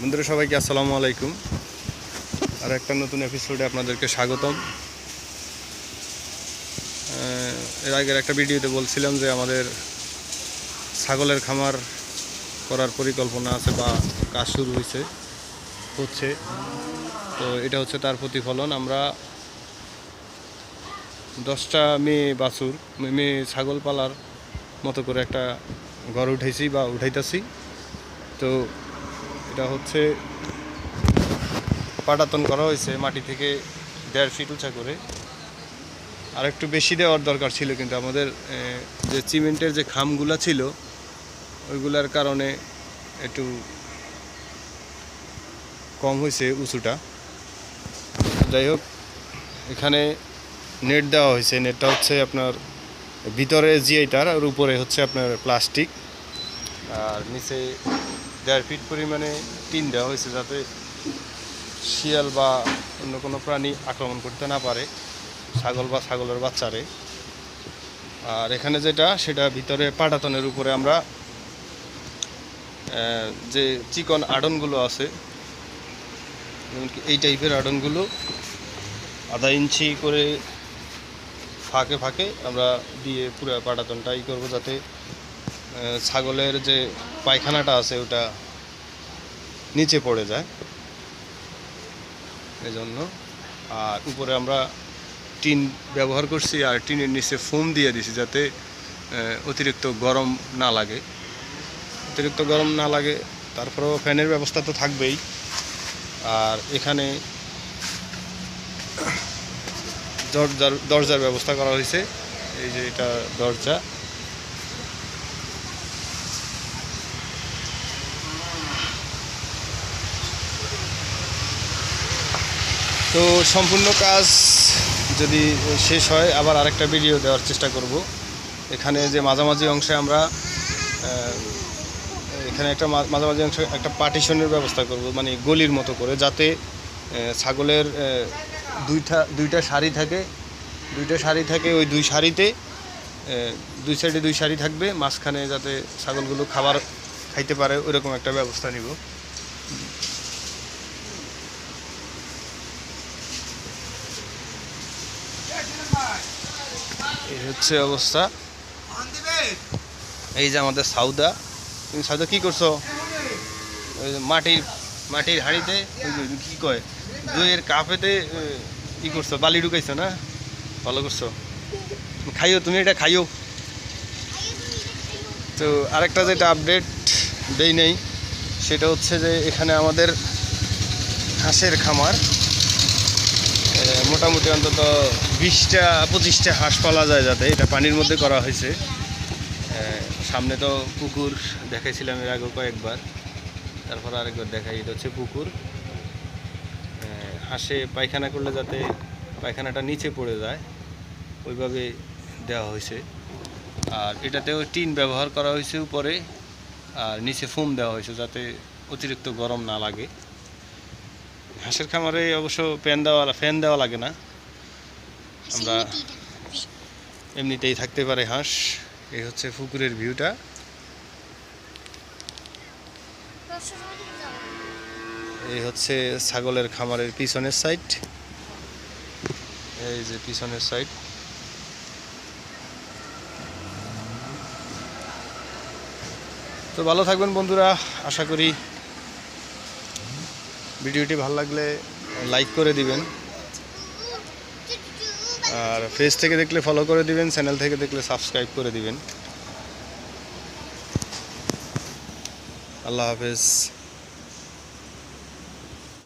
বন্ধুরা সবাইকে আসসালামু আলাইকুম। আর একটা নতুন এপিসোডে আপনাদেরকে স্বাগতম। এর আগের একটা ভিডিওতে বলছিলাম যে আমাদের ছাগলের খামার করার পরিকল্পনা আছে বা কাজ শুরু হচ্ছে। তো এটা হচ্ছে তার প্রতিফলন। আমরা 10টা মেয়ে ছাগল পালার মতো করে একটা ঘর উঠাইছি বা উঠাইতেছি। তো এটা হচ্ছে পাটাতন করা হয়েছে মাটি থেকে 1.5 ফিট উঁচা করে। আর একটু বেশি দেওয়ার দরকার ছিল, কিন্তু আমাদের যে সিমেন্টের যে খামগুলা ছিল ওইগুলার কারণে একটু কম হয়েছে উঁচুটা। যাই হোক, এখানে নেট দেওয়া হয়েছে। নেটটা হচ্ছে আপনার ভিতরে জিআইটার আর উপরে হচ্ছে আপনার প্লাস্টিক, আর নিচে 1.5 ফিট পরিমাণে টিন দেওয়া হয়েছে যাতে শিয়াল বা অন্য কোনো প্রাণী আক্রমণ করতে না পারে ছাগল বা ছাগলের বাচ্চারে। আর এখানে সেটা ভিতরে পাটাতনের উপরে আমরা যে চিকন আড়নগুলো আছে, যেমনকি এই টাইপের আড়নগুলো 1/2 ইঞ্চি করে ফাঁকে ফাঁকে আমরা দিয়ে পুরো পাটাতনটাই করব, যাতে ছাগলের যে পায়খানাটা আছে ওটা নিচে পড়ে যায় এজন্য। আর উপরে আমরা টিন ব্যবহার করছি, আর টিনের নিচে ফোম দিয়ে দিছি যাতে অতিরিক্ত গরম না লাগে। তারপরেও ফ্যানের ব্যবস্থা তো থাকবেই। আর এখানে দরজার ব্যবস্থা করা হয়েছে। এই যে এটা দরজা। তো সম্পূর্ণ কাজ যদি শেষ হয় আবার আরেকটা ভিডিও দেওয়ার চেষ্টা করব। এখানে যে মাঝামাঝি অংশে আমরা মাঝামাঝি অংশে একটা পার্টিশনের ব্যবস্থা করব, মানে গলির মতো করে, যাতে ছাগলের দুইটা সারি থাকে। ওই দুই সারিতে দুই সাইডে 2 সারি থাকবে, মাঝখানে যাতে ছাগলগুলো খাবার খাইতে পারে ওইরকম একটা ব্যবস্থা নিব। এই হচ্ছে অবস্থা। এই যে আমাদের সাউদা। তুমি সাউদা কি করছো? ওই মাটির হাঁড়িতে কি কয় দইয়ের কাপেতে কি করছো? বালি ঢুকাইছো না? ভালো করছো। খাইও, তুমি এটা খাইও। তো আরেকটা যেটা আপডেট দেই নেই, সেটা হচ্ছে যে এখানে আমাদের হাঁসের খামার। মোটামুটি অন্তত 20-25টা হাঁস পালা যায়, যাতে এটা পানির মধ্যে করা হয়েছে। সামনে তো পুকুর দেখাইছিলাম এর আগে কয়েকবার, তারপর আরেকবার দেখাই। এটা হচ্ছে পুকুর। হাঁসে পায়খানা করলে যাতে পায়খানাটা নিচে পড়ে যায় ওইভাবে দেওয়া হয়েছে। আর এটাতেও টিন ব্যবহার করা হয়েছে উপরে, আর নিচে ফোম দেওয়া হয়েছে যাতে অতিরিক্ত গরম না লাগে। হাঁসের খামারে অবশ্য ফ্যান দেওয়া লাগে না, আমরা এমনিতেই থাকতে পারে হাঁস। এই হচ্ছে পুকুরের ভিউটা। এই হচ্ছে ছাগলের খামারের পিছনের সাইড। এই যে পিছনের সাইড। তো ভালো থাকবেন বন্ধুরা। আশা করি ভিডিওটি ভালো লাগলে লাইক করে দিবেন, আর পেজ থেকে দেখলে ফলো করে দিবেন, চ্যানেল থেকে দেখলে সাবস্ক্রাইব করে দিবেন। আল্লাহ হাফেজ।